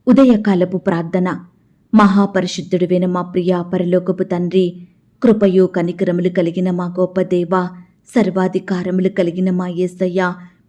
ఉదయకాలపు ప్రార్థన. మహాపరిశుద్ధుడివైన మా ప్రియ పరలోకపు తండ్రి, కృపయు కనికరములు కలిగిన మా గొప్ప దేవా, సర్వాధికారములు కలిగిన మా యేసయ్య,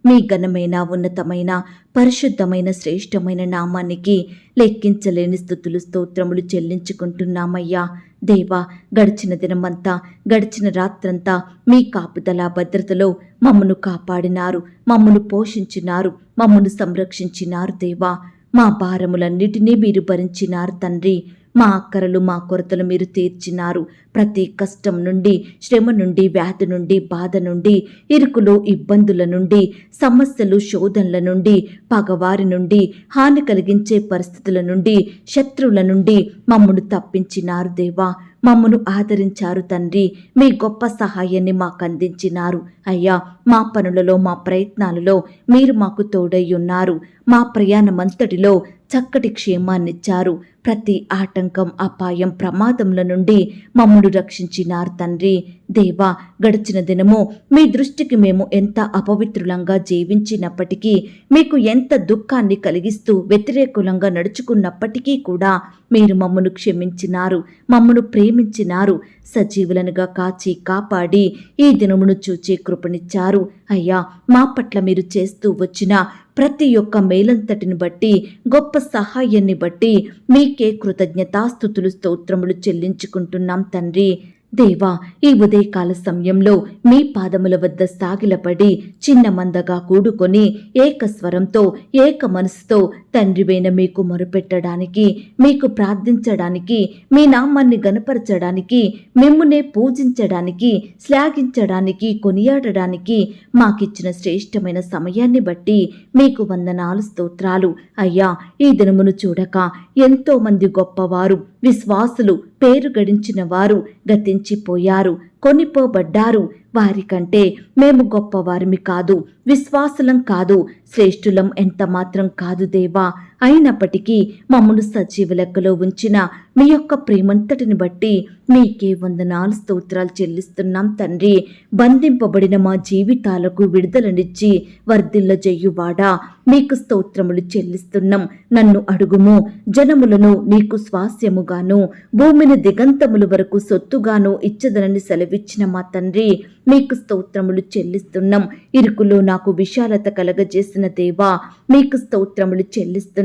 మీ ఘనమైన ఉన్నతమైన పరిశుద్ధమైన శ్రేష్టమైన నామానికి లెక్కించలేని స్తుతులు స్తోత్రములు చెల్లించుకుంటున్నామయ్యా. దేవా, గడిచిన దినమంతా, గడిచిన రాత్రంతా మీ కాపుదల భద్రతలో మమ్మను కాపాడినారు, మమ్మను పోషించినారు, మమ్మను సంరక్షించినారు. దేవా, మా భారములన్నిటినీ మీరు భరించినారు తండ్రి. మా అక్కరలు మా కొరతలు మీరు తీర్చినారు. ప్రతి కష్టం నుండి, శ్రమ నుండి, వ్యాధి నుండి, బాధ నుండి, ఇరుకులు ఇబ్బందుల నుండి, సమస్యలు శోధనల నుండి, పగవారి నుండి, హాని కలిగించే పరిస్థితుల నుండి, శత్రువుల నుండి మమ్మను తప్పించినారు. దేవా, మమ్మను ఆదరించారు తండ్రి. మీ గొప్ప సహాయాన్ని మాకు అందించినారు. అయ్యా, మా పనులలో, మా ప్రయత్నాలలో మీరు మాకు తోడై ఉన్నారు. మా ప్రయాణమంతటిలో చక్కటి క్షేమాన్నిచ్చారు. ప్రతి ఆటంకం, అపాయం, ప్రమాదముల నుండి మమ్మను రక్షించినారు తండ్రి. దేవా, గడిచిన దినము మీ దృష్టికి మేము ఎంత అపవిత్రులంగా జీవించినప్పటికీ, మీకు ఎంత దుఃఖాన్ని కలిగిస్తూ వ్యతిరేకులంగా నడుచుకున్నప్పటికీ కూడా మీరు మమ్మను క్షమించినారు, మమ్మను ప్రేమించినారు. సజీవులనుగా కాచి కాపాడి ఈ దినమును చూచే కృపనిచ్చారు. అయ్యా, మా పట్ల మీరు చేస్తూ వచ్చిన ప్రతి ఒక్క మేలంతటిని బట్టి, గొప్ప సహాయాన్ని బట్టి మీకే కృతజ్ఞతాస్తుతులు స్తోత్రములు చెల్లించుకుంటున్నాం తండ్రి. దేవా, ఈ ఉదయకాల సమయంలో మీ పాదముల వద్ద సాగిలపడి చిన్న మందగా కూడుకొని ఏకస్వరంతో, ఏక మనసుతో తండ్రివైన మీకు మొరుపెట్టడానికి, మీకు ప్రార్థించడానికి, మీ నామాన్ని గణపరచడానికి, మిమ్మునే పూజించడానికి, శ్లాఘించడానికి, కొనియాడడానికి మాకిచ్చిన శ్రేష్టమైన సమయాన్ని బట్టి మీకు వందనాలు, స్తోత్రాలు. అయ్యా, ఈ దినమును చూడక ఎంతో మంది గొప్పవారు, విశ్వాసులు, పేరు గడించిన వారు గతించిపోయారు, కొనిపోబడ్డారు. వారికంటే మేము గొప్పవారిమి కాదు, విశ్వాసులం కాదు, శ్రేష్ఠులం ఎంత మాత్రం కాదు దేవా. అయినప్పటికీ మమ్మను సజీవ లెక్కలో ఉంచిన మీ యొక్క ప్రేమంతటిని బట్టి మీకే వందనాలు, స్తోత్రాలు చెల్లిస్తున్నాం తండ్రి. బంధింపబడిన మా జీవితాలకు విడుదలనిచ్చి వర్ధిల్లజేయువాడా, మీకు స్తోత్రములు చెల్లిస్తున్నాం. నన్ను అడుగుము, జనములను నీకు స్వాస్యముగాను, భూమిని దిగంతముల వరకు సొత్తుగాను ఇచ్చదనని సెలవిచ్చిన మా తండ్రి, మీకు స్తోత్రములు చెల్లిస్తున్నాం. ఇరుకులో నాకు విశాలత కలగజేసిన దేవా, మీకు స్తోత్రములు చెల్లిస్తున్నాం.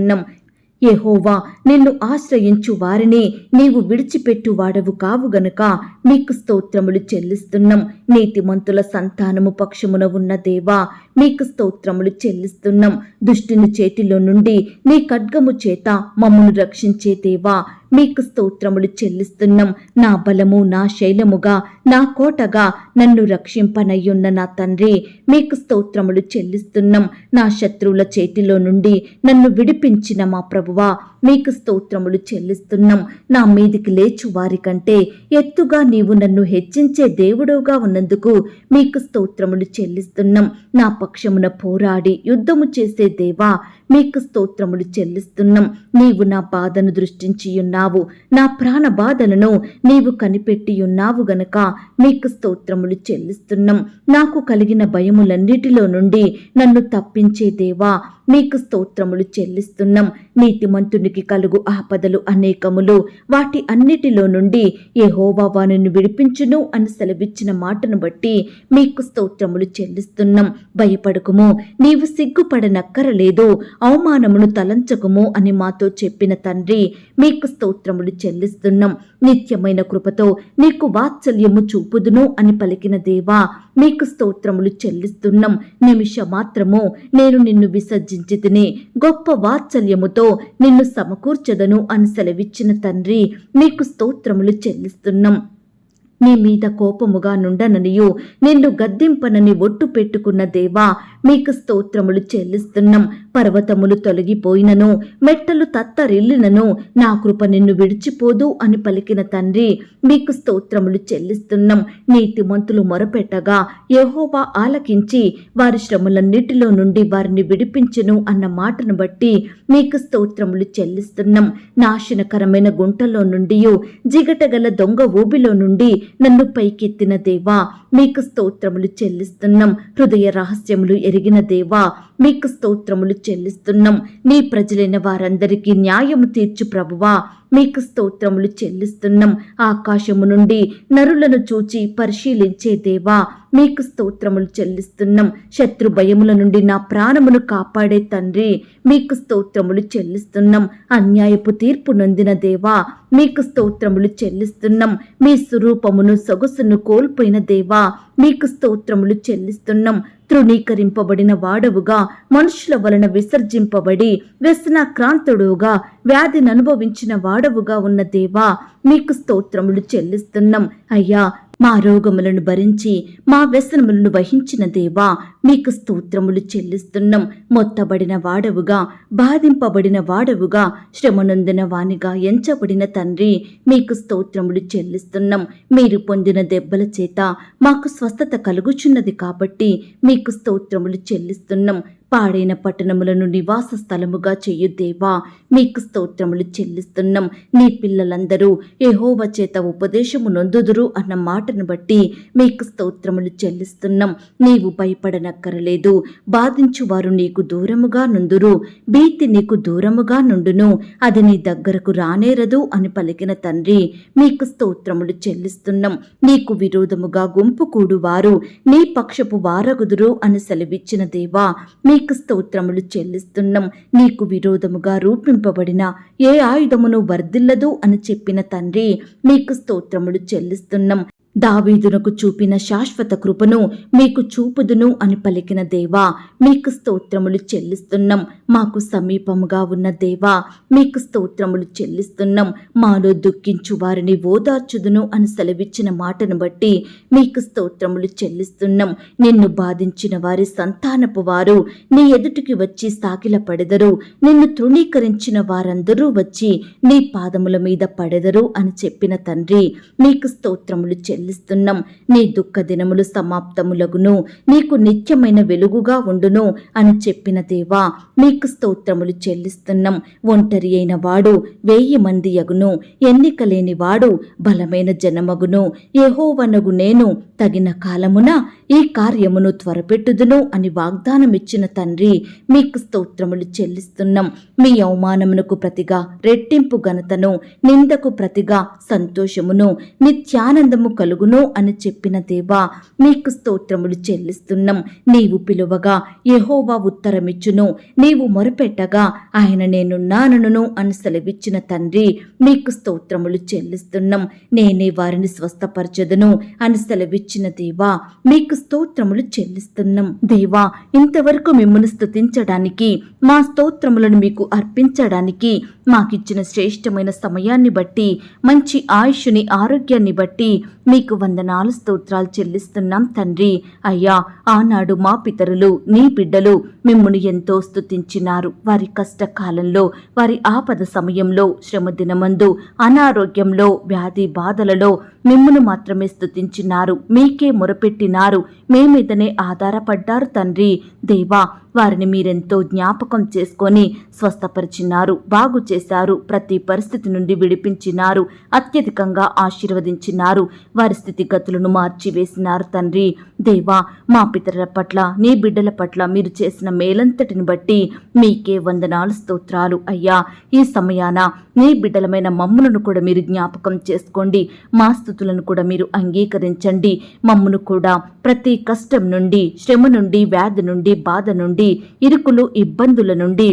యెహోవా, నిన్ను ఆశ్రయించు వారిని నీవు విడిచిపెట్టు వాడవు కావు గనుక మీకు స్తోత్రములు చెల్లిస్తున్నాం. నీతిమంతుల సంతానము పక్షమున ఉన్న దేవా, మీకు స్తోత్రములు చెల్లిస్తున్నాం. దుష్టుని చేతిలో నుండి నీ ఖడ్గము చేత మమ్మను రక్షించే దేవా, మీకు స్తోత్రములు చెల్లిస్తున్నాం. నా బలము, నా శైలముగా, నా కోటగా నన్ను రక్షింపనయ్యున్న నా తండ్రి, మీకు స్తోత్రములు చెల్లిస్తున్నాం. నా శత్రువుల చేతిలో నుండి నన్ను విడిపించిన మా ప్రభువా, మీకు స్తోత్రములు చెల్లిస్తున్నాం. నా మీదికి లేచు వారి కంటే ఎత్తుగా నీవు నన్ను హెచ్చించే దేవుడుగా ఉన్నందుకు మీకు స్తోత్రములు చెల్లిస్తున్నాం. నా పక్షమున పోరాడి యుద్ధము చేసే దేవా, మీకు స్తోత్రములు చెల్లిస్తున్నాం. నీవు నా బాధను దృష్టించియున్నావు, నా ప్రాణ బాధలను నీవు కనిపెట్టియున్నావు గనక మీకు స్తోత్రములు చెల్లిస్తున్నాం. నాకు కలిగిన భయములన్నిటిలో నుండి నన్ను తప్పించే దేవా, మీకు స్తోత్రములు చెల్లిస్తున్నాం. నీతిమంతునికి కలుగు ఆపదలు అనేకములు, వాటి అన్నిటిలో నుండి యెహోవా వానిని విడిపించును అని సెలవిచ్చిన మాటను బట్టి మీకు స్తోత్రములు చెల్లిస్తున్నాం. భయపడకుము, నీవు సిగ్గుపడనక్కరలేదు, అవమానమును తలంచకుము అని మాతో చెప్పిన తండ్రి, మీకు స్తోత్రములు చెల్లిస్తున్నాం. నిత్యమైన కృపతో నీకు వాత్సల్యము చూపుదును అని పలికిన దేవా, మీకు స్తోత్రములు చెల్లిస్తున్నాం. నిమిష మాత్రము నేను నిన్ను విసర్జించి తిని గొప్ప వాత్సల్యముతో నిన్ను సమకూర్చదను అని సెలవిచ్చిన తండ్రి, మీకు స్తోత్రములు చెల్లిస్తున్నాం. నీ మీద కోపముగా నుండననియు నిన్ను గద్దింపనని ఒట్టు పెట్టుకున్న దేవా, మీకు స్తోత్రములు చెల్లిస్తున్నాం. పర్వతములు తొలగిపోయినను, మెట్టలు తత్తరిల్లినను నా కృప నిన్ను విడిచిపోదు అని పలికిన తండ్రి, మీకు స్తోత్రములు చెల్లిస్తున్నాం. నీతిమంతులు మొరపెట్టగా యెహోవా ఆలకించి వారి శ్రమలన్నిటిలో నుండి వారిని విడిపించును అన్న మాటను బట్టి మీకు స్తోత్రములు చెల్లిస్తున్నాం. నాశనకరమైన గుంటలో నుండి, జిగటగల దొంగ ఊబిలో నుండి నన్ను పైకెత్తిన దేవా, మీకు స్తోత్రములు చెల్లిస్తున్నాం. హృదయ రహస్యములు ఎరిగిన దేవా, మీకు స్తోత్రములు చెల్లిస్తున్నాం. నీ ప్రజలైన వారందరికీ న్యాయము తీర్చు ప్రభువా, మీకు స్తోత్రములు చెల్లిస్తున్నాం. ఆకాశము నుండి నరులను చూచి పరిశీలించే దేవా, మీకు స్తోత్రములు చెల్లిస్తున్నాం. శత్రు భయముల నుండి నా ప్రాణమును కాపాడే తండ్రి, మీకు స్తోత్రములు చెల్లిస్తున్నాం. అన్యాయపు తీర్పు నొందిన దేవా, మీకు స్తోత్రములు చెల్లిస్తున్నాం. మీ స్వరూపమును సొగసును కోల్పోయిన దేవా, మీకు స్తోత్రములు చెల్లిస్తున్నాం. తృణీకరింపబడిన వాడవుగా, మనుషుల వలన విసర్జింపబడి వ్యసనాక్రాంతుడుగా, వ్యాధిని అనుభవించిన వాడవుగా ఉన్న దేవా, మీకు స్తోత్రములు చెల్లిస్తున్నాం. అయ్యా, మా రోగములను భరించి మా వ్యసనములను వహించిన దేవా, మీకు స్తోత్రములు చెల్లిస్తున్నాం. మొత్తబడిన వాడవుగా, బాధింపబడిన వాడవుగా, శ్రమనొందిన వానిగా ఎంచబడిన తండ్రి, మీకు స్తోత్రములు చెల్లిస్తున్నాం. మీరు పొందిన దెబ్బల చేత మాకు స్వస్థత కలుగుచున్నది కాబట్టి మీకు స్తోత్రములు చెల్లిస్తున్నాం. పాడైన పట్టణములను నివాస స్థలముగా చేయు దేవా, మీకు స్తోత్రములు చెల్లిస్తున్నాం. నీ పిల్లలందరూ యెహోవా చేత ఉపదేశము నొందుదురు అన్న మాటను బట్టి మీకు స్తోత్రములు చెల్లిస్తున్నాం. నీవు భయపడనక్కరలేదు. బాధించువారు నీకు దూరముగా నుందురు, భీతి నీకు దూరముగా నుండును, అది నీ దగ్గరకు రానేరదు అని పలికిన తండ్రి, మీకు స్తోత్రములు చెల్లిస్తున్నాం. నీకు విరోధముగా గుంపు కూడువారు నీ పక్షపు వారగుదురు అని సెలవిచ్చిన దేవా, మీకు స్తోత్రములు చెల్లిస్తున్నాం. నీకు విరోధముగా రూపింపబడిన ఏ ఆయుధమును వర్ధిల్లదు అని చెప్పిన తండ్రి, మీకు స్తోత్రములు చెల్లిస్తున్నాం. దావీదునకు చూపిన శాశ్వత కృపను మీకు చూపుదును అని పలికిన దేవా, మీకు స్తోత్రములు చెల్లిస్తున్నాం. మాకు సమీపముగా ఉన్న దేవా, మీకు స్తోత్రములు చెల్లిస్తున్నాం. మాలో దుఃఖించు వారిని ఓదార్చుదును అని సెలవిచ్చిన మాటను బట్టి మీకు స్తోత్రములు చెల్లిస్తున్నాం. నిన్ను బాధించిన వారి సంతానపు వారు నీ ఎదుటికి వచ్చి సాగిల పడెదరు, నిన్ను తృణీకరించిన వారందరూ వచ్చి నీ పాదముల మీద పడెదరు అని చెప్పిన తండ్రి, మీకు స్తోత్రములు చెల్లిస్తున్నాం. నీ దుఃఖ దినములు సమాప్తములగును, నీకు నిత్యమైన వెలుగుగా ఉండును అని చెప్పిన దేవా, మీకు స్తోత్రములు చెల్లిస్తున్నాం. ఒంటరి అయిన వాడు 1000 మంది యగును, ఎన్నిక లేని వాడు బలమైన జనమగును. యెహోవానగు నేను తగిన కాలమున ఈ కార్యమును త్వరపెట్టుదును అని వాగ్దానమిచ్చిన తండ్రి, మీకు స్తోత్రములు చెల్లిస్తున్నాం. మీ అవమానమునకు ప్రతిగా రెట్టింపు ఘనతను, నిందకు ప్రతిగా సంతోషమును, నిత్యానందము కలుగును అని చెప్పిన దేవా, మీకు స్తోత్రములు చెల్లిస్తున్నాం. నీవు పిలువగా యెహోవా ఉత్తరమిచ్చును, నీవు మొరపెట్టగా ఆయన నేనున్నానను అని సెలవిచ్చిన తండ్రి, మీకు స్తోత్రములు చెల్లిస్తున్నాం. నేనే వారిని స్వస్థపరచదును అని సెలవిచ్చిన దేవా, మీకు స్తోత్రములు చెల్లిస్తున్నాం. దేవా, ఇంతవరకు మిమ్మల్ని స్తుతించడానికి, మా స్తోత్రములను మీకు అర్పించడానికి మాకిచ్చిన శ్రేష్టమైన సమయాన్ని బట్టి, మంచి ఆయుష్ని, ఆరోగ్యాన్ని బట్టి మీకు వందనాలు, స్తోత్రాలు చెల్లిస్తున్నాం తండ్రి. అయ్యా, ఆనాడు మా పితరులు, నీ బిడ్డలు మిమ్మును ఎంతో స్తుతించినారు. వారి కష్టకాలంలో, వారి ఆపద సమయంలో, శ్రమ దినమందు, అనారోగ్యంలో, వ్యాధి బాధలలో మిమ్మును మాత్రమే స్తుతించినారు. మీకే మొరపెట్టినారు, మీ మీదనే ఆధారపడ్డారు తండ్రి. దేవా, వారిని మీరెంతో జ్ఞాపకం చేసుకొని స్వస్థపరిచినారు, బాగు చేశారు, ప్రతి పరిస్థితి నుండి విడిపించినారు, అత్యధికంగా ఆశీర్వదించినారు, వారి స్థితిగతులను మార్చివేసినారు తండ్రి. దేవా, మా పితరుల పట్ల, నీ బిడ్డల పట్ల మీరు చేసిన మేలంతటిని బట్టి మీకే వందనాలు, స్తోత్రాలు. అయ్యా, ఈ సమయాన నీ బిడ్డలమైన మమ్ములను కూడా మీరు జ్ఞాపకం చేసుకోండి. మా స్థుతులను కూడా మీరు అంగీకరించండి. మమ్మును కూడా ప్రతి కష్టం నుండి, శ్రమ నుండి, వ్యాధి నుండి, బాధ నుండి, ఇరుకులు, ఇబ్బందుల నుండి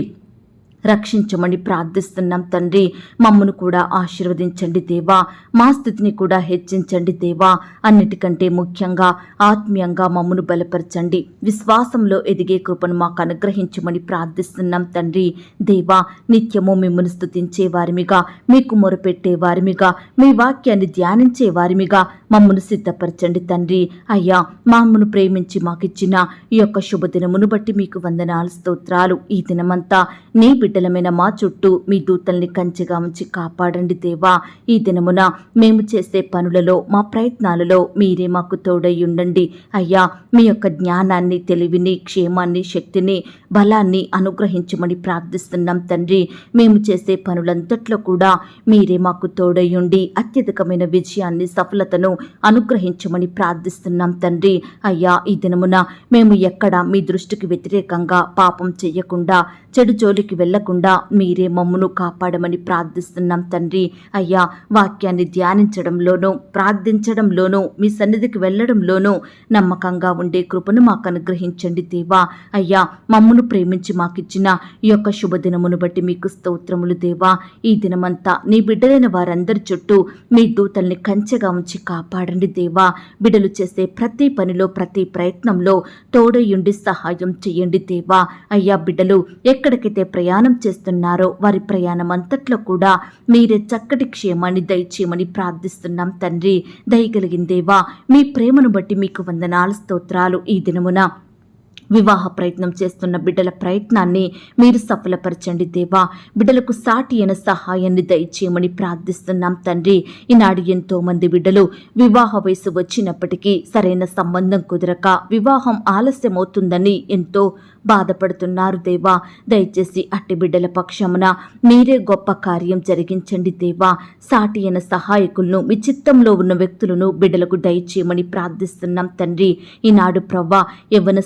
రక్షించమని ప్రార్థిస్తున్నాం తండ్రి. మమ్మను కూడా ఆశీర్వదించండి దేవా, మా స్థితిని కూడా హెచ్చించండి దేవా. అన్నిటికంటే ముఖ్యంగా ఆత్మీయంగా మమ్మను బలపరచండి, విశ్వాసంలో ఎదిగే కృపను మాకు అనుగ్రహించమని ప్రార్థిస్తున్నాం తండ్రి. దేవా, నిత్యము మిమ్మల్ని స్తుతించే వారిమిగా, మీకు మొరపెట్టే వారిమిగా, మీ వాక్యాన్ని ధ్యానించే వారిమిగా మమ్మను సిద్ధపరచండి తండ్రి. అయ్యా, మమ్మను ప్రేమించి మాకిచ్చిన ఈ యొక్క శుభదినమును బట్టి మీకు వందనాలు, స్తోత్రాలు. ఈ దినమంతా నీ బిడ్డలమైన మా చుట్టూ మీ దూతల్ని కంచెగా ఉంచి కాపాడండి దేవా. ఈ దినమున మేము చేసే పనులలో, మా ప్రయత్నాలలో మీరే మాకు తోడై ఉండండి అయ్యా. మీ యొక్క జ్ఞానాన్ని, తెలివిని, క్షేమాన్ని, శక్తిని, బలాన్ని అనుగ్రహించమని ప్రార్థిస్తున్నాం తండ్రి. మేము చేసే పనులంతట్లో కూడా మీరే మాకు తోడయ్యుండి అత్యధికమైన విజయాన్ని, సఫలతను అనుగ్రహించమని ప్రార్థిస్తున్నాం తండ్రి. అయ్యా, ఈ దినమున మేము ఎక్కడ మీ దృష్టికి వ్యతిరేకంగా పాపం చెయ్యకుండా, చెడు జోలికి వెళ్లకుండా మీరే మమ్మును కాపాడమని ప్రార్థిస్తున్నాం తండ్రి. అయ్యా, వాక్యాన్ని ధ్యానించడంలోనూ, ప్రార్థించడంలోనూ, మీ సన్నిధికి వెళ్లడంలోనూ నమ్మకంగా ఉండే కృపను మాకు అనుగ్రహించండి దేవా. అయ్యా, మమ్మును ప్రేమించి మాకిచ్చిన ఈ యొక్క శుభదినమును బట్టి మీకు స్తోత్రములు దేవా. ఈ దినమంతా నీ బిడ్డలైన వారందరి చుట్టూ మీ దూతల్ని కంచెగా ఉంచి కాపాడండి దేవా. బిడ్డలు చేసే ప్రతి పనిలో, ప్రతి ప్రయత్నంలో తోడయుండి సహాయం చేయండి దేవా. అయ్యా, బిడ్డలు ఎక్కడికైతే ప్రయాణం చేస్తున్నారో వారి ప్రయాణం అంతట్లో కూడా మీరే చక్కటి క్షేమాన్ని దయచేయమని ప్రార్థిస్తున్నాం తండ్రి. దయగలిగిన దేవా, మీ ప్రేమను బట్టి మీకు వందనాలు, స్తోత్రాలు. ఈ దినమున వివాహ ప్రయత్నం చేస్తున్న బిడ్డల ప్రయత్నాన్ని మీరు సఫలపరచండి దేవా. బిడ్డలకు సాటి అయిన సహాయాన్ని దయచేయమని ప్రార్థిస్తున్నాం తండ్రి. ఈనాడు ఎంతో మంది బిడ్డలు వివాహ వయసు వచ్చినప్పటికీ సరైన సంబంధం కుదరక వివాహం ఆలస్యమవుతుందని ఎంతో బాధపడుతున్నారు దేవా. దయచేసి అట్టి బిడ్డల పక్షమున మీరే గొప్ప కార్యం జరిగించండి దేవా. సాటి అయిన సహాయకులను, మీ చిత్తంలో ఉన్న వ్యక్తులను బిడ్డలకు దయచేయమని ప్రార్థిస్తున్నాం తండ్రి. ఈనాడు ప్రవ్వా, యవ్వన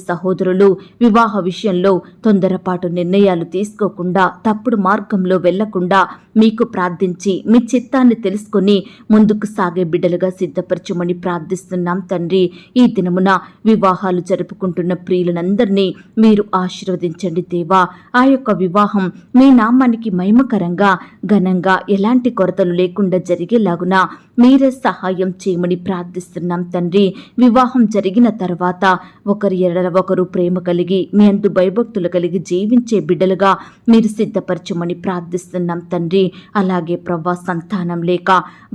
సహోదరులు వివాహ విషయంలో తొందరపాటు నిర్ణయాలు తీసుకోకుండా, తప్పుడు మార్గంలో వెళ్లకుండా మీకు ప్రార్థించి మీ చిత్తాన్ని తెలుసుకొని ముందుకు సాగే బిడ్డలుగా సిద్ధపరచమని ప్రార్థిస్తున్నాం తండ్రి. ఈ దినమున వివాహాలు జరుపుకుంటున్న ప్రియులందరినీ మీరు ఆశీర్వదించండి దేవా. ఆ యొక్క వివాహం మీ నామానికి మహిమకరంగా, ఘనంగా, ఎలాంటి కొరతలు లేకుండా జరిగేలాగున మీరే సహాయం చేయమని ప్రార్థిస్తున్నాం తండ్రి. వివాహం జరిగిన తర్వాత ఒకరి ఎడల ఒకరు ప్రేమ కలిగి, మీ అందు భయభక్తులు కలిగి జీవించే బిడ్డలుగా మీరు సిద్ధపరచమని ప్రార్థిస్తున్నాం తండ్రి. అలాగే ప్రవ్వా, సంతానం లేక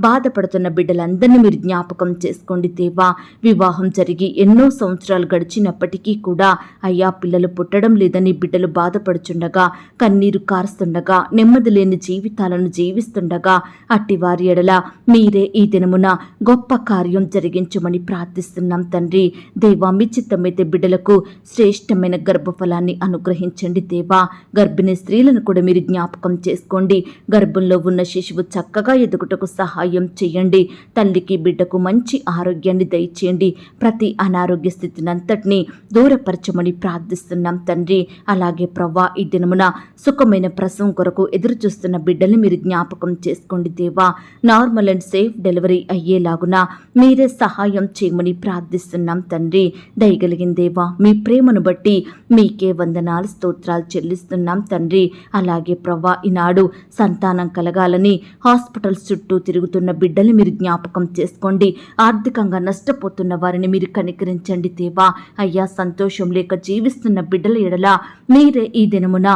బాధపడుతున్న బిడ్డలందరినీ మీరు జ్ఞాపకం చేసుకోండి దేవా. వివాహం జరిగి ఎన్నో సంవత్సరాలు గడిచినప్పటికీ కూడా అయ్యా, పిల్లలు పుట్టడం లేదని బిడ్డలు బాధపడుచుండగా, కన్నీరు కారుస్తుండగా, నెమ్మది లేని జీవితాలను జీవిస్తుండగా అట్టి వారి ఎడల మీరే ఈ దినమున గొప్ప కార్యం జరిగించమని ప్రార్థిస్తున్నాం తండ్రి. దేవా, మీ చిత్తమైతే బిడ్డలకు శ్రేష్టమైన గర్భఫలాన్ని అనుగ్రహించండి దేవా. గర్భిణీ స్త్రీలను కూడా మీరు జ్ఞాపకం చేసుకోండి. గర్భంలో ఉన్న శిశువు చక్కగా ఎదుగుటకు సహాయం చేయండి. తల్లికి బిడ్డకు మంచి ఆరోగ్యాన్ని దయచేయండి. ప్రతి అనారోగ్య స్థితినంతటినీ దూరపరచమని ప్రార్థిస్తున్నాం తండ్రి. అలాగే ప్రవ్వా, ఈ దినమున సుఖమైన ప్రసవం కొరకు ఎదురు చూస్తున్న బిడ్డల్ని మీరు జ్ఞాపకం చేసుకోండి దేవా. నార్మల్ అండ్ సేఫ్ డెలివరీ అయ్యేలాగున మీరే సహాయం చేయమని ప్రార్థిస్తున్నాం తండ్రి. దయగలిగిన దేవా, మీ ప్రేమను బట్టి మీకే వందనాలు, స్తోత్రాలు చెల్లిస్తున్నాం తండ్రి. అలాగే ప్రవ్వా, ఈనాడు సంతానం కలగాలని హాస్పిటల్స్ చుట్టూ తిరుగుతున్న బిడ్డల్ని మీరు జ్ఞాపకం చేసుకోండి. ఆర్థికంగా నష్టపోతున్న వారిని మీరు కనికరించండి దేవా. అయ్యా, సంతోషం లేక జీవిస్తున్న బిడ్డల ఎడల మీరే ఈ దినమున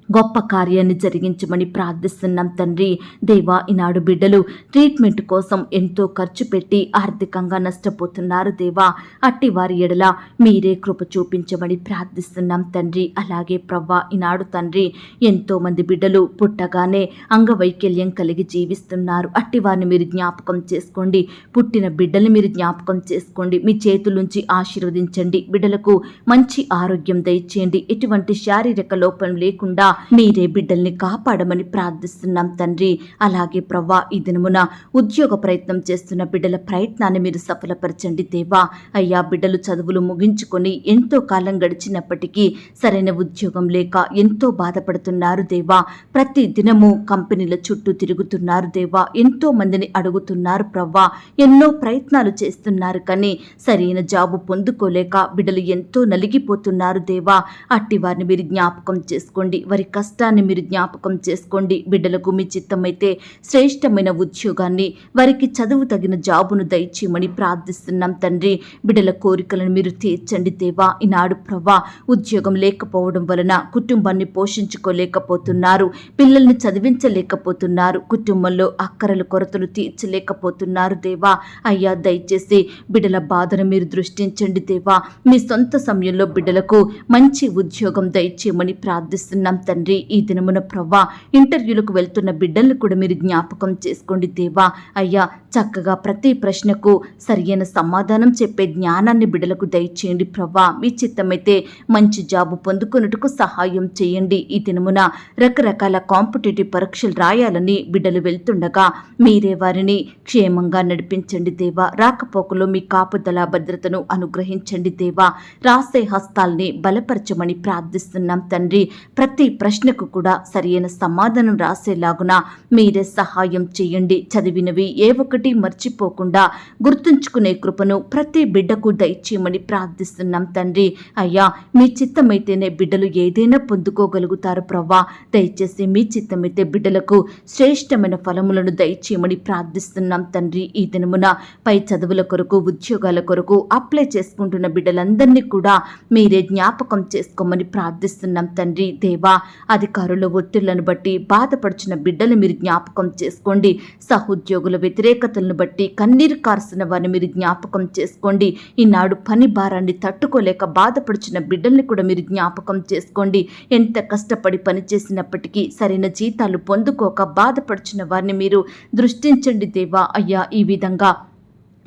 గొప్ప కార్యాన్ని జరిగించమని ప్రార్థిస్తున్నాం తండ్రి. దేవా, ఈనాడు బిడ్డలు ట్రీట్మెంట్ కోసం ఎంతో ఖర్చు పెట్టి ఆర్థికంగా నష్టపోతున్నారు దేవా. అట్టి వారి ఎడల మీరే కృప చూపించమని ప్రార్థిస్తున్నాం తండ్రి. అలాగే ప్రవ్వా, ఈనాడు తండ్రి ఎంతో మంది బిడ్డలు పుట్టగానే అంగవైకల్యం కలిగి జీవిస్తున్నారు. అట్టి వారిని మీరు జ్ఞాపకం చేసుకోండి. పుట్టిన బిడ్డల్ని మీరు జ్ఞాపకం చేసుకోండి. మీ చేతులుంచి ఆశీర్వదించండి. బిడ్డలకు మంచి ఆరోగ్యం దయచేయండి. ఎటువంటి శారీరక లోపం లేకుండా మీరే బిడ్డల్ని కాపాడమని ప్రార్థిస్తున్నాం తండ్రి. అలాగే ప్రవ్వా, ఈ దినమున ఉద్యోగ ప్రయత్నం చేస్తున్న బిడ్డల ప్రయత్నాన్ని మీరు సఫలపరచండి దేవా. అయ్యా, బిడ్డలు చదువులు ముగించుకొని ఎంతో కాలం గడిచినప్పటికీ సరైన ఉద్యోగం లేక ఎంతో బాధపడుతున్నారు దేవా. ప్రతి దినము కంపెనీల చుట్టూ తిరుగుతున్నారు దేవా. ఎంతో మందిని అడుగుతున్నారు ప్రవ్వా. ఎన్నో ప్రయత్నాలు చేస్తున్నారు కానీ సరైన జాబు పొందుకోలేక బిడ్డలు ఎంతో నలిగిపోతున్నారు దేవా. అట్టి వారిని మీరు జ్ఞాపకం చేసుకోండి. వారి కష్టాన్ని మీరు జ్ఞాపకం చేసుకోండి. బిడ్డలకు మీ చిత్తమైతే శ్రేష్టమైన ఉద్యోగాన్ని, వారికి చదువు తగిన జాబును దయచేయమని ప్రార్థిస్తున్నాం తండ్రి. బిడ్డల కోరికలను మీరు తీర్చండి దేవా. ఈనాడు ప్రవ్వా, ఉద్యోగం లేకపోవడం వలన కుటుంబాన్ని పోషించుకోలేకపోతున్నారు, పిల్లల్ని చదివించలేకపోతున్నారు, కుటుంబంలో అక్కరలు కొరతలు తీర్చలేకపోతున్నారు దేవా. అయ్యా, దయచేసి బిడ్డల బాధను మీరు దృష్టించండి దేవా. మీ సొంత సమయంలో బిడ్డలకు మంచి ఉద్యోగం దయచేయమని ప్రార్థిస్తున్నాం తండ్రి. తండ్రి. ఈ దినమున ప్రవ్వా ఇంటర్వ్యూలకు వెళ్తున్న బిడ్డలను కూడా మీరు జ్ఞాపకం చేసుకోండి దేవా. అయ్యా చక్కగా ప్రతి ప్రశ్నకు సరియైన సమాధానం చెప్పే జ్ఞానాన్ని బిడ్డలకు దయచేయండి ప్రవ్వా. మీ చిత్తమైతే మంచి జాబు పొందుకున్నట్టుకు సహాయం చేయండి. ఈ దినమున రకరకాల కాంపిటేటివ్ పరీక్షలు రాయాలని బిడ్డలు వెళ్తుండగా మీరే వారిని క్షేమంగా నడిపించండి దేవా. రాకపోకలో మీ కాపుదల భద్రతను అనుగ్రహించండి దేవా. రాసే హస్తాల్ని బలపరచమని ప్రార్థిస్తున్నాం తండ్రి. ప్రతి ప్రశ్నకు కూడా సరియైన సమాధానం రాసేలాగున మీరే సహాయం చేయండి. చదివినవి ఏ ఒక్కటి మర్చిపోకుండా గుర్తుంచుకునే కృపను ప్రతి బిడ్డకు దయచేయమని ప్రార్థిస్తున్నాం తండ్రి. అయ్యా మీ చిత్తమైతేనే బిడ్డలు ఏదైనా పొందుకోగలుగుతారు ప్రవ్వా. దయచేసి మీ చిత్తమైతే బిడ్డలకు శ్రేష్టమైన ఫలములను దయచేయమని ప్రార్థిస్తున్నాం తండ్రి. ఈ దినమున పై చదువుల కొరకు ఉద్యోగాల కొరకు అప్లై చేసుకుంటున్న బిడ్డలందరినీ కూడా మీరే జ్ఞాపకం చేసుకోమని ప్రార్థిస్తున్నాం తండ్రి. దేవా అధికారుల ఒత్తిళ్లను బట్టి బాధపడుచున్న బిడ్డలు మీరు జ్ఞాపకం చేసుకోండి. సహోద్యోగుల వ్యతిరేకతలను బట్టి కన్నీరు కారుస్తున్న వారిని మీరు జ్ఞాపకం చేసుకోండి. ఈనాడు పని భారాన్ని తట్టుకోలేక బాధపడుచున్న బిడ్డల్ని కూడా మీరు జ్ఞాపకం చేసుకోండి. ఎంత కష్టపడి పనిచేసినప్పటికీ సరైన జీతాలు పొందుకోక బాధపడుచున్న వారిని మీరు దృష్టించండి దేవా. అయ్యా ఈ విధంగా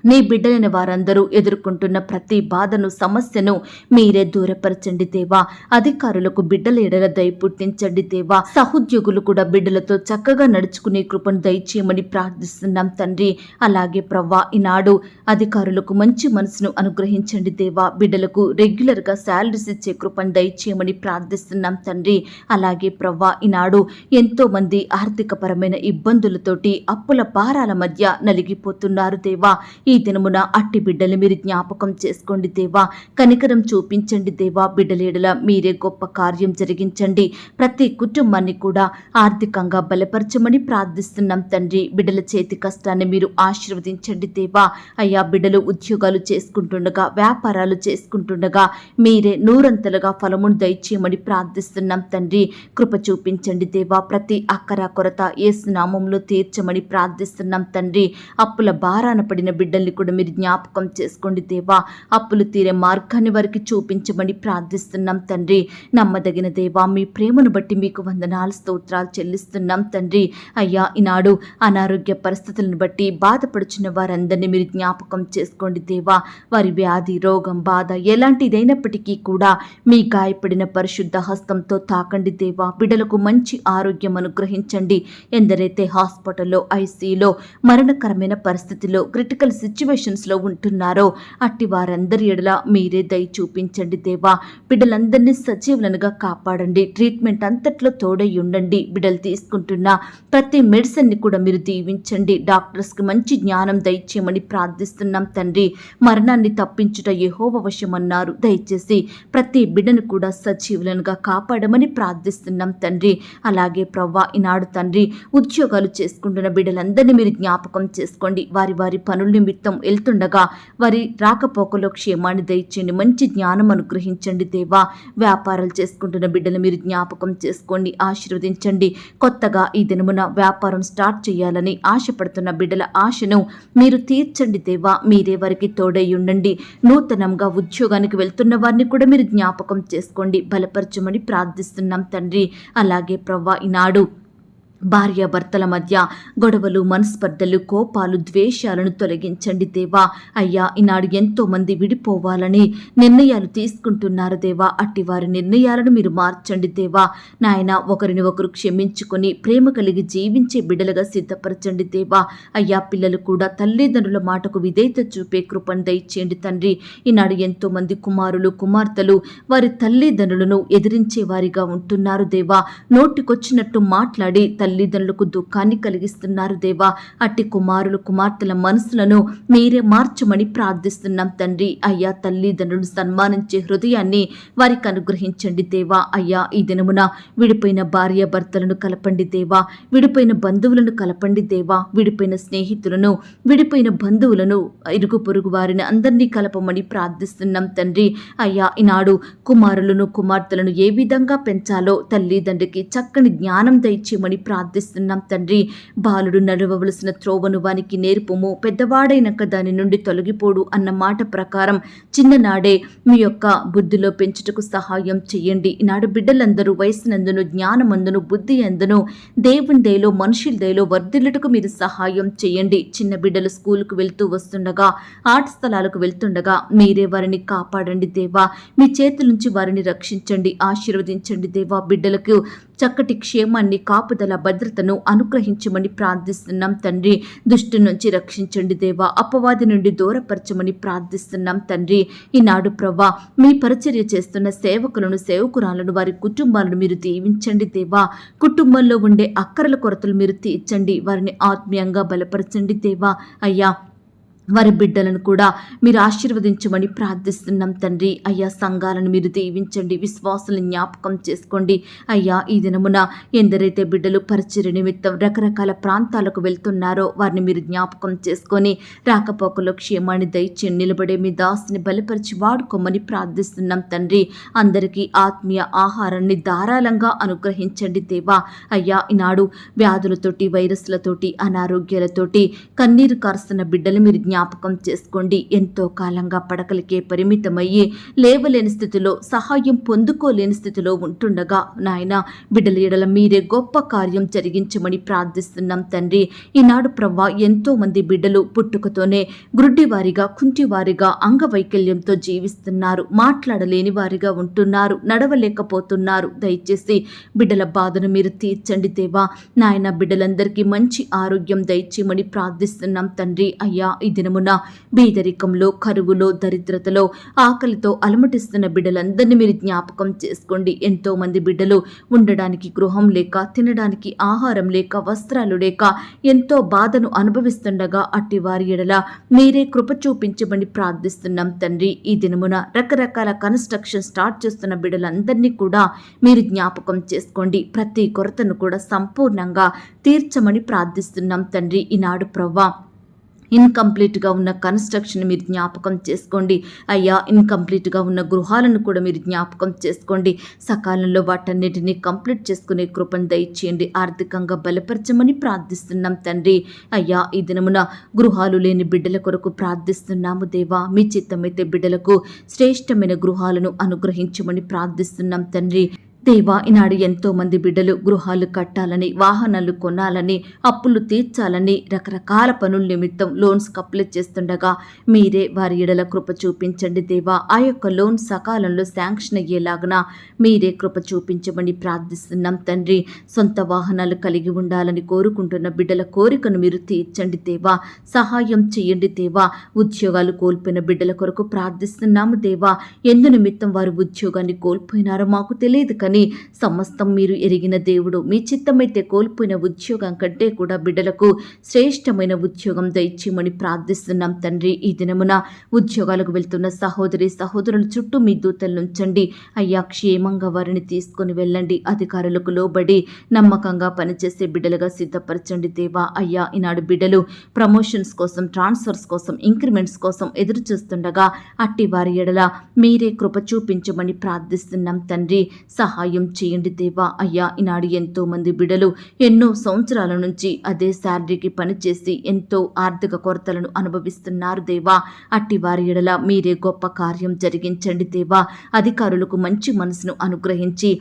నీ బిడ్డలైన వారందరూ ఎదుర్కొంటున్న ప్రతి బాధను సమస్యను మీరే దూరపరచండి దేవా. అధికారులకు బిడ్డల ఎడల దయ పుట్టించండి దేవా. సహోద్యోగులు కూడా బిడ్డలతో చక్కగా నడుచుకునే కృపను దయచేయమని ప్రార్థిస్తున్నాం తండ్రి. అలాగే ప్రవ్వా ఈనాడు అధికారులకు మంచి మనసును అనుగ్రహించండి దేవా. బిడ్డలకు రెగ్యులర్గా శాలరీస్ ఇచ్చే కృపను దయచేయమని ప్రార్థిస్తున్నాం తండ్రి. అలాగే ప్రవ్వా ఈనాడు ఎంతో మంది ఆర్థికపరమైన ఇబ్బందులతోటి అప్పుల భారాల మధ్య నలిగిపోతున్నారు దేవా. ఈ దినమున అట్టి బిడ్డలు మీరు జ్ఞాపకం చేసుకోండి దేవా. కనికరం చూపించండి దేవా. బిడ్డల ఎడల మీరే గొప్ప కార్యం జరిగించండి. ప్రతి కుటుంబాన్ని కూడా ఆర్థికంగా బలపరచమని ప్రార్థిస్తున్నాం తండ్రి. బిడ్డల చేతి కష్టాన్ని మీరు ఆశీర్వదించండి దేవా. అయ్యా బిడ్డలు ఉద్యోగాలు చేసుకుంటుండగా వ్యాపారాలు చేసుకుంటుండగా మీరే నూరంతలుగా ఫలమును దయచేయమని ప్రార్థిస్తున్నాం తండ్రి. కృప చూపించండి దేవా. ప్రతి అక్కర కొరత యేసు నామములో తీర్చమని ప్రార్థిస్తున్నాం తండ్రి. అప్పుల భారాన పడిన బిడ్డల్ని కూడా మీరు జ్ఞాపకం చేసుకోండి దేవా. అప్పులు తీరే మార్గాన్ని వారికి చూపించమని ప్రార్థిస్తున్నాం తండ్రి. నమ్మదగిన దేవా మీ ప్రేమను బట్టి మీకు వందనాలు స్తోత్రాలు చెల్లిస్తున్నాం తండ్రి. అయ్యా ఈనాడు అనారోగ్య పరిస్థితులను బట్టి బాధపడుచున్న వారందరినీ మీరు జ్ఞాపకం చేసుకోండి దేవా. వారి వ్యాధి రోగం బాధ ఎలాంటిదైనప్పటికీ కూడా మీ గాయపడిన పరిశుద్ధ హస్తంతో తాకండి దేవా. బిడ్డలకు మంచి ఆరోగ్యం అనుగ్రహించండి. ఎందరైతే హాస్పిటల్లో ఐసీయూలో మరణకరమైన పరిస్థితిలో క్రిటికల్ సిచ్యువేషన్స్లో ఉంటున్నారో అట్టి వారందరి ఎడల మీరే దయ చూపించండి దేవా. బిడ్డలందరినీ సజీవులనుగా కాపాడండి. ట్రీట్మెంట్ అంతట్లో తోడై ఉండండి. బిడ్డలు తీసుకుంటున్న ప్రతి మెడిసిన్ని కూడా మీరు దీవించండి. డాక్టర్స్కి మంచి జ్ఞానం దయచేయమని ప్రార్థిస్తున్నాం తండ్రి. మరణాన్ని తప్పించుట యెహోవా వశమన్నారు. దయచేసి ప్రతి బిడ్డను కూడా సజీవులనుగా కాపాడమని ప్రార్థిస్తున్నాం తండ్రి. అలాగే ప్రవ్వా ఈనాడు తండ్రి ఉద్యోగాలు చేసుకుంటున్న బిడ్డలందరినీ మీరు జ్ఞాపకం చేసుకోండి. వారి వారి పనుల నిమిత్తం వెళ్తుండగా వారి రాకపోకలో క్షేమాన్ని దయచేయండి. మంచి జ్ఞానం అనుగ్రహించండి దేవా. వ్యాపారాలు చేసుకుంటున్న బిడ్డలు మీరు జ్ఞాపకం చేసుకోండి, ఆశీర్వదించండి. కొత్తగా ఈ దినమున వ్యాపారం స్టార్ట్ చేయాలని ఆశపడుతున్న బిడ్డల ఆశను మీరు తీర్చండి దేవా. మీరే వారికి తోడై ఉండండి. నూతనంగా ఉద్యోగానికి వెళ్తున్న వారిని కూడా మీరు జ్ఞాపకం చేసుకోండి, బలపరచమని ప్రార్థిస్తున్నాం తండ్రి. అలాగే ప్రవ్వా ఈనాడు భార్యాభర్తల మధ్య గొడవలు మనస్పర్ధలు కోపాలు ద్వేషాలను తొలగించండి దేవా. అయ్యా ఈనాడు ఎంతో మంది విడిపోవాలని నిర్ణయాలు తీసుకుంటున్నారు దేవా. అట్టి వారి నిర్ణయాలను మీరు మార్చండి దేవా. నాయన ఒకరిని ఒకరు క్షమించుకొని ప్రేమ కలిగి జీవించే బిడ్డలుగా సిద్ధపరచండి దేవా. అయ్యా పిల్లలు కూడా తల్లిదండ్రుల మాటకు విధేయత చూపే కృపను దయచేయండి తండ్రి. ఈనాడు ఎంతో మంది కుమారులు కుమార్తెలు వారి తల్లిదండ్రులను ఎదిరించే వారిగా ఉంటున్నారు దేవా. నోటికొచ్చినట్టు మాట్లాడి తల్లిదండ్రులకు దుఃఖాన్ని కలిగిస్తున్నారు దేవా. అట్టి కుమారులు కుమార్తెల మనసులను మీరే మార్చమని ప్రార్థిస్తున్నాం తండ్రి. అయ్యా తల్లిదండ్రులను సన్మానించే హృదయాన్ని వారికి అనుగ్రహించండి దేవా. అయ్యా ఈ దినమున విడిపోయిన భార్య భర్తలను కలపండి దేవా. విడిపోయిన బంధువులను కలపండి దేవా. విడిపోయిన స్నేహితులను విడిపోయిన బంధువులను ఇరుగు పొరుగు వారిని అందరినీ కలపమని ప్రార్థిస్తున్నాం తండ్రి. అయ్యా ఈనాడు కుమారులను కుమార్తెలను ఏ విధంగా పెంచాలో తల్లిదండ్రికి చక్కని జ్ఞానం దయచేయమని ప్రార్థిస్తున్నాం తండ్రి. బాలుడు నడవవలసిన త్రోవను వానికి నేర్పుము, పెద్దవాడైనాక దాని నుండి తొలగిపోడు అన్న మాట ప్రకారం చిన్ననాడే మీ యొక్క బుద్ధిలో పెంచుటకు సహాయం చేయండి. ఈనాడు బిడ్డలందరూ వయసునందును, జ్ఞానమందును, బుద్ధి అందును, దేవుని దయలో, మనుషుల దయలో వర్ధిల్లుటకు మీరు సహాయం చేయండి. చిన్న బిడ్డలు స్కూలుకు వెళ్తూ వస్తుండగా, ఆట స్థలాలకు వెళ్తుండగా మీరే వారిని కాపాడండి దేవా. మీ చేతుల నుంచి వారిని రక్షించండి, ఆశీర్వదించండి దేవా. బిడ్డలకు చక్కటి క్షేమాన్ని, కాపుదల, భద్రతను అనుగ్రహించమని ప్రార్థిస్తున్నాం తండ్రి. దుష్టు నుంచి రక్షించండి దేవా. అపవాది నుండి దూరపరచమని ప్రార్థిస్తున్నాం తండ్రి. ఈనాడు ప్రవ్వా మీ పరిచర్య చేస్తున్న సేవకులను, సేవకురాలను, వారి కుటుంబాలను మీరు దీవించండి దేవా. కుటుంబంలో ఉండే అక్కరల కొరతలు మీరు తీర్చండి, వారిని ఆత్మీయంగా బలపరచండి దేవా. అయ్యా వారి బిడ్డలను కూడా మీరు ఆశీర్వదించమని ప్రార్థిస్తున్నాం తండ్రి. అయ్యా సంఘాలను మీరు దీవించండి, విశ్వాసులను జ్ఞాపకం చేసుకోండి. అయ్యా ఈ దినమున ఎందరైతే బిడ్డలు పరిచర్య నిమిత్తం రకరకాల ప్రాంతాలకు వెళ్తున్నారో వారిని మీరు జ్ఞాపకం చేసుకొని రాకపోకలో క్షేమాన్ని దయచేయండి. నిలబడే మీ దాసుని బలపరిచి వాడుకోమని ప్రార్థిస్తున్నాం తండ్రి. అందరికీ ఆత్మీయ ఆహారాన్ని ధారాళంగా అనుగ్రహించండి దేవా. అయ్యా ఈనాడు వ్యాధులతోటి, వైరస్లతోటి, అనారోగ్యాలతోటి కన్నీరు కారుస్తున్న బిడ్డలు మీరు జ్ఞాపకం చేసుకోండి. ఎంతో కాలంగా పడకలకే పరిమితమయ్యి లేవలేని స్థితిలో, సహాయం పొందుకోలేని స్థితిలో ఉంటుండగా నాయన బిడ్డల ఎడల మీరే గొప్ప కార్యం జరిగించమని ప్రార్థిస్తున్నాం తండ్రి. ఈనాడు ప్రవ్వా ఎంతో మంది బిడ్డలు పుట్టుకతోనే గ్రుడ్డివారిగా, కుంటివారిగా, అంగవైకల్యంతో జీవిస్తున్నారు, మాట్లాడలేని వారిగా ఉంటున్నారు, నడవలేకపోతున్నారు. దయచేసి బిడ్డల బాధను మీరు తీర్చండి దేవా. నాయన బిడ్డలందరికీ మంచి ఆరోగ్యం దయచేయమని ప్రార్థిస్తున్నాం తండ్రి. అయ్యా ఈ దినమున బీదరికంలో, కరువులో, దరిద్రతలో, ఆకలితో అలమటిస్తున్న బిడ్డలందరినీ మీరు జ్ఞాపకం చేసుకోండి. ఎంతో మంది బిడ్డలు ఉండడానికి గృహం లేక, తినడానికి ఆహారం లేక, వస్త్రాలు లేక ఎంతో బాధను అనుభవిస్తుండగా అట్టి వారి ఎడల మీరే కృప చూపించమని ప్రార్థిస్తున్నాం తండ్రి. ఈ దినమున రకరకాల కన్స్ట్రక్షన్ స్టార్ట్ చేస్తున్న బిడ్డలందరినీ కూడా మీరు జ్ఞాపకం చేసుకోండి. ప్రతి కొరతను కూడా సంపూర్ణంగా తీర్చమని ప్రార్థిస్తున్నాం తండ్రి. ఈనాడు ప్రవ్వా ఇన్కంప్లీట్గా ఉన్న కన్స్ట్రక్షన్ మీరు జ్ఞాపకం చేసుకోండి. అయ్యా ఇన్కంప్లీట్గా ఉన్న గృహాలను కూడా మీరు జ్ఞాపకం చేసుకోండి. సకాలంలో వాటన్నిటినీ కంప్లీట్ చేసుకునే కృపను దయచేయండి. ఆర్థికంగా బలపరచమని ప్రార్థిస్తున్నాం తండ్రి. అయ్యా ఈ దినమున గృహాలు లేని బిడ్డల కొరకు ప్రార్థిస్తున్నాము దేవా. మీ చిత్తమైతే బిడ్డలకు శ్రేష్టమైన గృహాలను అనుగ్రహించమని ప్రార్థిస్తున్నాం తండ్రి. దేవా ఈనాడు ఎంతో మంది బిడ్డలు గృహాలు కట్టాలని, వాహనాలు కొనాలని, అప్పులు తీర్చాలని రకరకాల పనుల నిమిత్తం లోన్స్ అప్లై చేస్తుండగా మీరే వారి ఎడల కృప చూపించండి దేవా. ఆ యొక్క లోన్ సకాలంలో శాంక్షన్ అయ్యేలాగున మీరే కృప చూపించమని ప్రార్థిస్తున్నాం తండ్రి. సొంత వాహనాలు కలిగి ఉండాలని కోరుకుంటున్న బిడ్డల కోరికను మీరు తీర్చండి దేవా. సహాయం చేయండి దేవా. ఉద్యోగాలు కోల్పోయిన బిడ్డల కొరకు ప్రార్థిస్తున్నాము దేవా. ఎందు నిమిత్తం వారు ఉద్యోగాన్ని కోల్పోయినారో మాకు తెలియదు కానీ సమస్తం మీరు ఎరిగిన దేవుడు. మీ చిత్తమైతే కోల్పోయిన ఉద్యోగం కంటే కూడా బిడ్డలకు శ్రేష్టమైన ఉద్యోగం దయచేయమని ప్రార్థిస్తున్నాం తండ్రి. ఈ దినమున ఉద్యోగాలకు వెళ్తున్న సహోదరి సహోదరుల చుట్టూ మీ దూతలు ఉంచండి. అయ్యా క్షేమంగా వారిని తీసుకొని వెళ్ళండి. అధికారులకు లోబడి నమ్మకంగా పనిచేసే బిడ్డలుగా సిద్ధపరచండి దేవా. అయ్యా ఈనాడు బిడ్డలు ప్రమోషన్స్ కోసం, ట్రాన్స్ఫర్స్ కోసం, ఇంక్రిమెంట్స్ కోసం ఎదురు చూస్తుండగా అట్టి వారి ఎడల మీరే కృప చూపించమని ప్రార్థిస్తున్నాం తండ్రి. సహాయం చేయండి దేవా. అయ్యా ఈనాడు ఎంతో మంది బిడ్డలు ఎన్నో సంవత్సరాల నుంచి అదే శాలరీకి పనిచేసి ఎంతో ఆర్థిక కొరతలను అనుభవిస్తున్నారు దేవా. అట్టి వారి ఎడల మీరే గొప్ప కార్యం జరిగించండి దేవా. అధికారులకు మంచి మనసును అనుగ్రహించి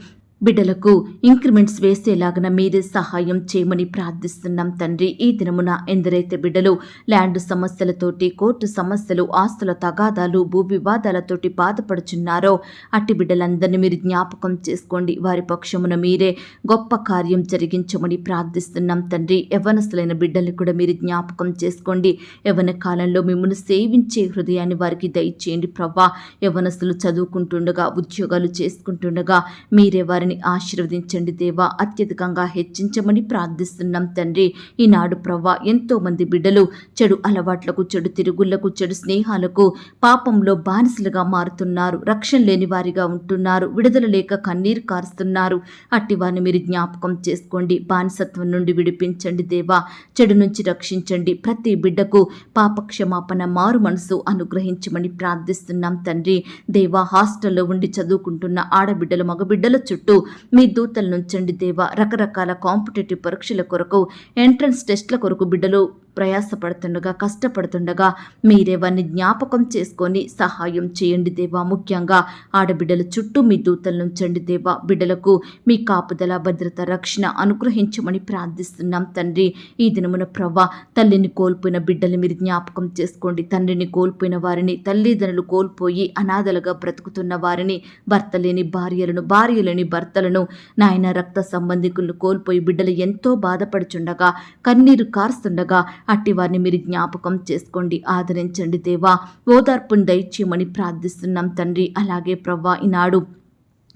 బిడ్డలకు ఇంక్రిమెంట్స్ వేసేలాగన మీరే సహాయం చేయమని ప్రార్థిస్తున్నాం తండ్రి. ఈ దినమున ఎందరైతే బిడ్డలు ల్యాండ్ సమస్యలతోటి, కోర్టు సమస్యలు, ఆస్తుల తగాదాలు, భూ వివాదాలతోటి బాధపడుచున్నారో అట్టి బిడ్డలందరినీ మీరు జ్ఞాపకం చేసుకోండి. వారి పక్షమున మీరే గొప్ప కార్యం జరిగించమని ప్రార్థిస్తున్నాం తండ్రి. యవ్వనస్తులైన బిడ్డలు కూడా మీరు జ్ఞాపకం చేసుకోండి. యవ్వన కాలంలో మిమ్మల్ని సేవించే హృదయాన్ని వారికి దయచేయండి ప్రవ్వా. యవ్వనస్తులు చదువుకుంటుండగా, ఉద్యోగాలు చేసుకుంటుండగా మీరే వారిని ఆశీర్వదించండి దేవా. అత్యధికంగా హెచ్చించమని ప్రార్థిస్తున్నాం తండ్రి. ఈనాడు ప్రవ్వా ఎంతో మంది బిడ్డలు చెడు అలవాట్లకు, చెడు తిరుగుళ్లకు, చెడు స్నేహాలకు, పాపంలో బానిసలుగా మారుతున్నారు. రక్షణ లేని వారిగా ఉంటున్నారు. విడుదల లేక కన్నీరు కారుస్తున్నారు. అట్టి వారిని మీరు జ్ఞాపకం చేసుకోండి. బానిసత్వం నుండి విడిపించండి దేవా. చెడు నుంచి రక్షించండి. ప్రతి బిడ్డకు పాప క్షమాపణ, మారు మనసు అనుగ్రహించమని ప్రార్థిస్తున్నాం తండ్రి. దేవా హాస్టల్లో ఉండి చదువుకుంటున్న ఆడబిడ్డలు, మగబిడ్డల చుట్టూ చుట్టూ మీ దూతలను ఉంచండి దేవా. రకరకాల కాంపిటేటివ్ పరీక్షల కొరకు, ఎంట్రన్స్ టెస్ట్ల కొరకు బిడ్డలు ప్రయాసపడుతుండగా, కష్టపడుతుండగా మీరే వారిని జ్ఞాపకం చేసుకొని సహాయం చేయండి దేవా. ముఖ్యంగా ఆడబిడ్డల చుట్టూ మీ దూతలను ఉంచండి దేవా. బిడ్డలకు మీ కాపుదల, భద్రత, రక్షణ అనుగ్రహించమని ప్రార్థిస్తున్నాం తండ్రి. ఈ దినమున ప్రవ్వా, తల్లిని కోల్పోయిన బిడ్డలు మీరు జ్ఞాపకం చేసుకోండి. తండ్రిని కోల్పోయిన వారిని, తల్లిదండ్రులు కోల్పోయి అనాథలుగా బ్రతుకుతున్న వారిని, భర్త లేని భార్యలను, భార్య లేని భర్తలను, నాయన రక్త సంబంధికులను కోల్పోయి బిడ్డలు ఎంతో బాధపడుచుండగా, కన్నీరు కారుస్తుండగా అట్టి వారిని మీరు జ్ఞాపకం చేసుకోండి, ఆదరించండి దేవా. ఓదార్పును దయచేయమని ప్రార్థిస్తున్నాం తండ్రి. అలాగే ప్రవ్వా, ఈనాడు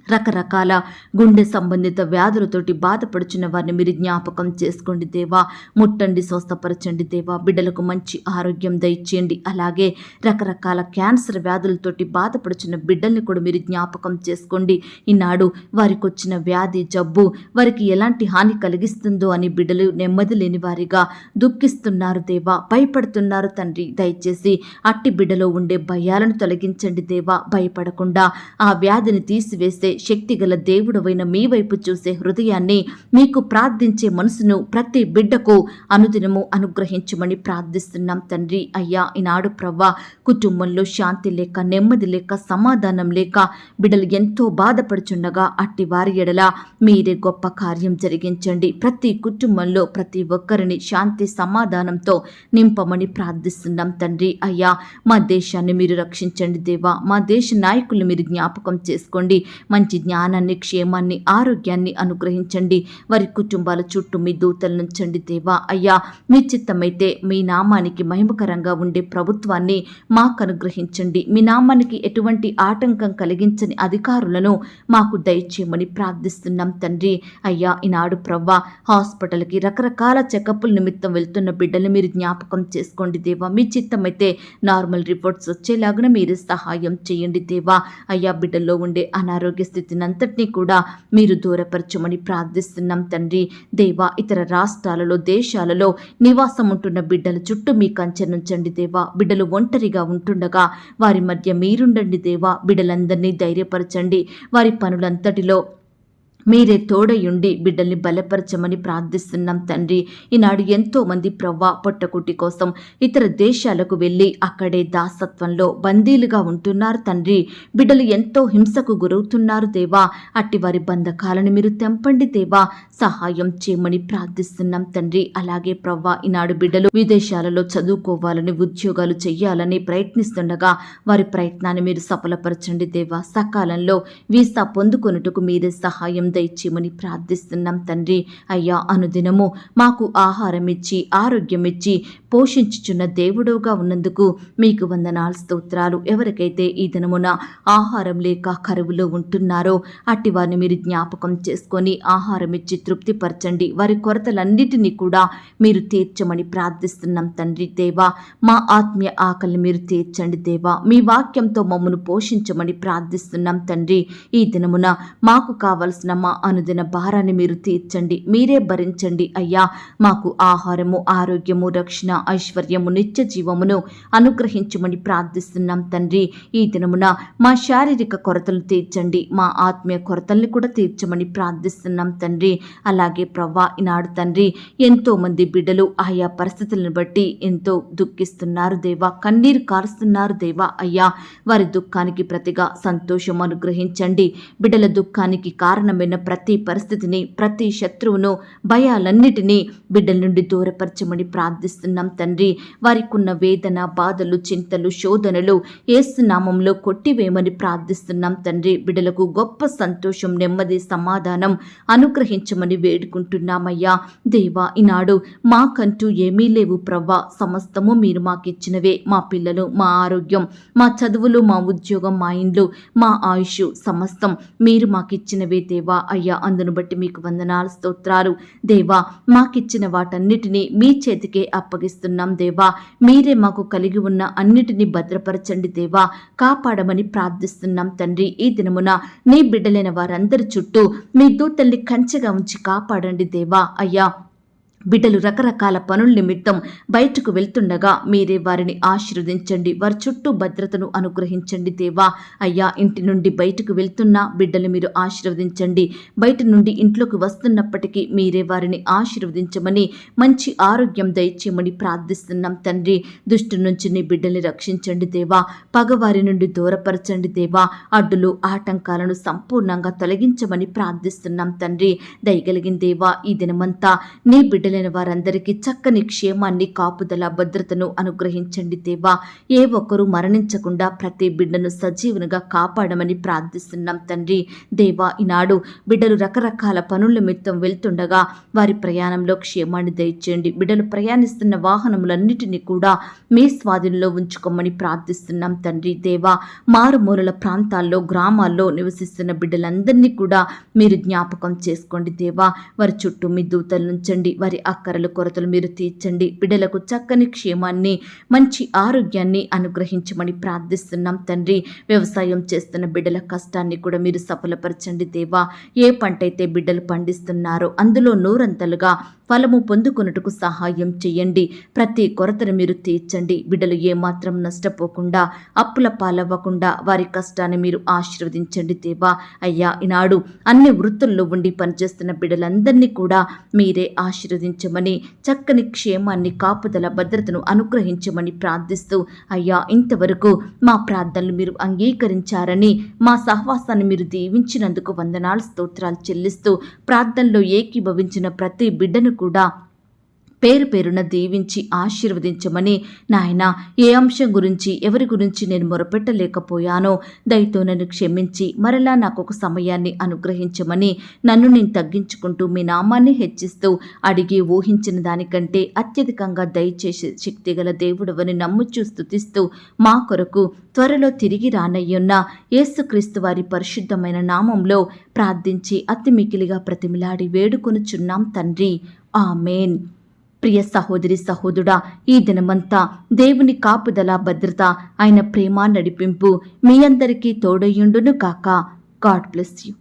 రకరకాల గుండె సంబంధిత వ్యాధులతోటి బాధపడుచున్న వారిని మీరు జ్ఞాపకం చేసుకోండి దేవా. ముట్టండి, స్వస్థపరచండి దేవా. బిడ్డలకు మంచి ఆరోగ్యం దయచేయండి. అలాగే రకరకాల క్యాన్సర్ వ్యాధులతోటి బాధపడుచున్న బిడ్డల్ని కూడా మీరు జ్ఞాపకం చేసుకోండి. ఈనాడు వారికి వచ్చిన వ్యాధి, జబ్బు వారికి ఎలాంటి హాని కలిగిస్తుందో అని బిడ్డలు నెమ్మది లేని వారిగా దుఃఖిస్తున్నారు దేవా, భయపడుతున్నారు తండ్రి. దయచేసి అట్టి బిడ్డలో ఉండే భయాలను తొలగించండి దేవా. భయపడకుండా ఆ వ్యాధిని తీసివేసే శక్తిగల దేవుడవైన మీ వైపు చూసే హృదయాన్ని, మీకు ప్రార్థించే మనసును ప్రతి బిడ్డకు అనుదినము అనుగ్రహించమని ప్రార్థిస్తున్నాం తండ్రి. అయ్యా, ఈనాడు ప్రవ్వా, కుటుంబంలో శాంతి లేక, నెమ్మది లేక, సమాధానం లేక బిడ్డలు ఎంతో బాధపడుచుండగా అట్టి వారి ఎడల మీరే గొప్ప కార్యం జరిగించండి. ప్రతి కుటుంబంలో ప్రతి ఒక్కరిని శాంతి సమాధానంతో నింపమని ప్రార్థిస్తున్నాం తండ్రి. అయ్యా, మా దేశాన్ని మీరు రక్షించండి దేవా. మా దేశ నాయకులను మీరు జ్ఞాపకం చేసుకోండి. మంచి జ్ఞానాన్ని, క్షేమాన్ని, ఆరోగ్యాన్ని అనుగ్రహించండి. వారి కుటుంబాల చుట్టూ మీ దూతలను ఉంచండి దేవా. అయ్యా, మీ చిత్తమైతే మీ నామానికి మహిమకరంగా ఉండే ప్రభుత్వాన్ని మాకు అనుగ్రహించండి. మీ నామానికి ఎటువంటి ఆటంకం కలిగించని అధికారులను మాకు దయచేయమని ప్రార్థిస్తున్నాం తండ్రి. అయ్యా, ఈనాడు ప్రవ్వా, హాస్పిటల్కి రకరకాల చెకప్ల నిమిత్తం వెళ్తున్న బిడ్డలు మీరు జ్ఞాపకం చేసుకోండి దేవా. మీ చిత్తమైతే నార్మల్ రిపోర్ట్స్ వచ్చేలాగా మీరు సహాయం చేయండి దేవా. అయ్యా, బిడ్డల్లో ఉండే అనారోగ్య స్థితిని అంతటినీ కూడా మీరు దూరపరచమని ప్రార్థిస్తున్నాం తండ్రి. దేవా, ఇతర రాష్ట్రాలలో, దేశాలలో నివాసం ఉంటున్న బిడ్డల చుట్టూ మీ కంచె నుంచండి దేవా. బిడ్డలు ఒంటరిగా ఉంటుండగా వారి మధ్య మీరుండండి దేవా. బిడ్డలందరినీ ధైర్యపరచండి. వారి పనులంతటిలో మీరే తోడయుండి బిడ్డల్ని బలపరచమని ప్రార్థిస్తున్నాం తండ్రి. ఈనాడు ఎంతో మంది ప్రవ్వా, పొట్టకుటి కోసం ఇతర దేశాలకు వెళ్ళి అక్కడే దాసత్వంలో బందీలుగా ఉంటున్నారు తండ్రి. బిడ్డలు ఎంతో హింసకు గురవుతున్నారు దేవా. అట్టి వారి బంధకాలను మీరు తెంపండి దేవా. సహాయం చేయమని ప్రార్థిస్తున్నాం తండ్రి. అలాగే ప్రవ్వా, ఈనాడు బిడ్డలు విదేశాలలో చదువుకోవాలని, ఉద్యోగాలు చెయ్యాలని ప్రయత్నిస్తుండగా వారి ప్రయత్నాన్ని మీరు సఫలపరచండి దేవా. సకాలంలో వీసా పొందుకొనుటకు మీరే సహాయం దయచేయమని ప్రార్థిస్తున్నాం తండ్రి. అయ్యా, అనుదినము మాకు ఆహారం ఇచ్చి, ఆరోగ్యం ఇచ్చి పోషించుచున్న దేవుడుగా ఉన్నందుకు మీకు వందనాలు, స్తోత్రాలు. ఎవరికైతే ఈ దినమున ఆహారం లేక కరువులో ఉంటున్నారో అట్టి వారిని మీరు జ్ఞాపకం చేసుకొని ఆహారం ఇచ్చి తృప్తిపరచండి. వారి కొరతలన్నిటినీ కూడా మీరు తీర్చమని ప్రార్థిస్తున్నాం తండ్రి. దేవా, మా ఆత్మీయ ఆకలిని మీరు తీర్చండి దేవా. మీ వాక్యంతో మమ్మను పోషించమని ప్రార్థిస్తున్నాం తండ్రి. ఈ దినమున మాకు కావలసిన మా అనుదిన భారాన్ని మీరు తీర్చండి. మీరే భరించండి అయ్యా. మాకు ఆహారము, ఆరోగ్యము, రక్షణ, ఐశ్వర్యము, నిత్య జీవమును అనుగ్రహించమని ప్రార్థిస్తున్నాం తండ్రి. ఈ దినమున మా శారీరక కొరతలు తీర్చండి. మా ఆత్మీయ కొరతల్ని కూడా తీర్చమని ప్రార్థిస్తున్నాం తండ్రి. అలాగే ప్రవ్వా, ఈనాడు తండ్రి, ఎంతో మంది బిడ్డలు ఆయా పరిస్థితులను బట్టి ఎంతో దుఃఖిస్తున్నారు దేవా. కన్నీరు కారుస్తున్నారు దేవా. అయ్యా, వారి దుఃఖానికి ప్రతిగా సంతోషం అనుగ్రహించండి. బిడ్డల దుఃఖానికి కారణమైన ప్రతి పరిస్థితిని, ప్రతి శత్రువును, భయాలన్నిటినీ బిడ్డల నుండి దూరపరచమని ప్రార్థిస్తున్నాం తండ్రి. వారికున్న వేదన, బాధలు, చింతలు, శోధనలు యేసు నామములో కొట్టివేయమని ప్రార్థిస్తున్నాం తండ్రి. బిడ్డలకు గొప్ప సంతోషం, నెమ్మది, సమాధానం అనుగ్రహించమని వేడుకుంటున్నామయ్యా. దేవా, ఈనాడు మాకంటూ ఏమీ లేవు ప్రవ్వా. సమస్తము మీరు మాకిచ్చినవే. మా పిల్లలు, మా ఆరోగ్యం, మా చదువులు, మా ఉద్యోగం, మా ఇండ్లు, మా ఆయుష్ సమస్తం మీరు మాకిచ్చినవే దేవా. అయ్యా, అందును బట్టి మీకు వందనాలు, స్తోత్రాలు దేవా. మాకిచ్చిన వాటన్నిటినీ మీ చేతికే అప్పగిస్తున్నాం దేవా. మీరే మాకు కలిగి ఉన్న అన్నిటినీ భద్రపరచండి దేవా. కాపాడమని ప్రార్థిస్తున్నాం తండ్రి. ఈ దినమున నీ బిడ్డలైన వారందరి చుట్టూ మీ దూతల్ని కంచెగా ఉంచి కాపాడండి దేవా. అయ్యా, బిడ్డలు రకరకాల పనుల నిమిత్తం బయటకు వెళ్తుండగా మీరే వారిని ఆశీర్వదించండి. వారి చుట్టూ భద్రతను అనుగ్రహించండి దేవా. అయ్యా, ఇంటి నుండి బయటకు వెళ్తున్న బిడ్డలు మీరు ఆశీర్వదించండి. బయట నుండి ఇంట్లోకి వస్తున్నప్పటికీ మీరే వారిని ఆశీర్వదించమని, మంచి ఆరోగ్యం దయచేయమని ప్రార్థిస్తున్నాం తండ్రి. దుష్టు నుంచి నీ బిడ్డల్ని రక్షించండి దేవా. పగవారి నుండి దూరపరచండి దేవా. అడ్డులు ఆటంకాలను సంపూర్ణంగా తొలగించమని ప్రార్థిస్తున్నాం తండ్రి. దయగలిగిన దేవా, ఈ దినమంతా నీ బిడ్డలైన వారందరికీ చక్కని క్షేమాన్ని, కాపుదల, భద్రతను అనుగ్రహించండి దేవా. ఏ ఒక్కరూ మరణించకుండా ప్రతి బిడ్డను సజీవునిగా కాపాడమని ప్రార్థిస్తున్నాం తండ్రి. దేవా, ఈనాడు బిడ్డలు రకరకాల పనుల నిమిత్తం వెళ్తుండగా వారి ప్రయాణంలో క్షేమాన్ని దయచేయండి. బిడ్డలు ప్రయాణిస్తున్న వాహనములన్నిటినీ కూడా మీ స్వాధీనంలో ఉంచుకోమని ప్రార్థిస్తున్నాం తండ్రి. దేవా, మారుమూలల ప్రాంతాల్లో, గ్రామాల్లో నివసిస్తున్న బిడ్డలందరినీ కూడా మీరు జ్ఞాపకం చేసుకోండి దేవా. వారి చుట్టూ మీ దూతలు నుంచండి. వారి అక్కరలు, కొరతలు మీరు తీర్చండి. బిడ్డలకు చక్కని క్షేమాన్ని, మంచి ఆరోగ్యాన్ని అనుగ్రహించమని ప్రార్థిస్తున్నాం తండ్రి. వ్యవసాయం చేస్తున్న బిడ్డల కష్టాన్ని కూడా మీరు సఫలపరచండి దేవా. ఏ పంట అయితే బిడ్డలు పండిస్తున్నారో అందులో నూరంతలుగా ఫలము పొందుకొనుటకు సహాయం చేయండి. ప్రతి కొరతను మీరు తీర్చండి. బిడ్డలు ఏమాత్రం నష్టపోకుండా, అప్పుల పాలవ్వకుండా వారి కష్టాన్ని మీరు ఆశీర్వదించండి దేవా. అయ్యా, ఈనాడు అన్ని వృత్తుల్లో ఉండి పనిచేస్తున్న బిడ్డలందరినీ కూడా మీరే ఆశీర్వదించమని, చక్కని క్షేమాన్ని, కాపుదల, భద్రతను అనుగ్రహించమని ప్రార్థిస్తూ, అయ్యా, ఇంతవరకు మా ప్రార్థనలు మీరు అంగీకరించారని, మా సహవాసాన్ని మీరు దీవించినందుకు వందనాలు, స్తోత్రాలు చెల్లిస్తూ, ప్రార్థనలో ఏకీభవించిన ప్రతి బిడ్డను కూడా పేరు పేరున దీవించి ఆశీర్వదించమని, నాయన, ఏ అంశం గురించి, ఎవరి గురించి నేను మొరపెట్టలేకపోయానో దయతో నన్ను క్షమించి మరలా నాకు ఒక సమయాన్ని అనుగ్రహించమని, నన్ను నేను తగ్గించుకుంటూ మీ నామాన్ని హెచ్చిస్తూ, అడిగి ఊహించిన దానికంటే అత్యధికంగా దయచేసే శక్తిగల దేవుడవని నమ్ముచూ స్తుతిస్తూ, మా కొరకు త్వరలో తిరిగి రానయ్యున్న యేసుక్రీస్తు వారి పరిశుద్ధమైన నామంలో ప్రార్థించి అతి మికిలిగా ప్రతిమిలాడి వేడుకొనుచున్నాం తండ్రి. ఆమేన్. ప్రియ సహోదరి, సహోదరుడా, ఈ దినమంతా దేవుని కాపుదల, భద్రత, ఆయన ప్రేమ, నడిపింపు మీ అందరికీ తోడయుండును కాక. God bless you.